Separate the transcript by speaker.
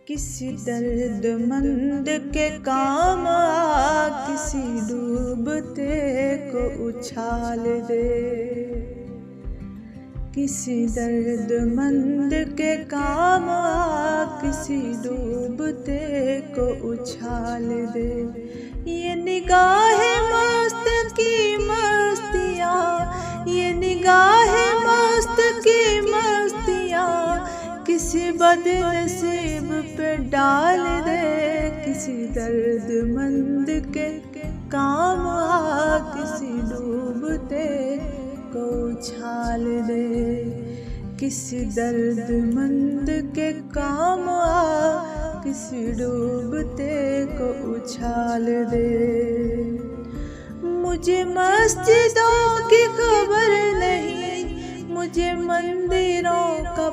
Speaker 1: किसी दर्दमंद के काम आ, किसी डूबते को उछाल दे। किसी दर्दमंद के काम आ, किसी डूबते को उछाल दे। ये निगाहें मस्त की मस्तियाँ, ये निगाहें मस्त की मस्तियाँ किसी बदनसीब पे डाल दे। किसी दर्दमंद के काम आ, किसी डूबते को उछाल दे। किसी दर्दमंद के काम आ, किसी डूबते को उछाल दे। मुझे मस्जिदों की खबर नहीं, मुझे मंदिरों का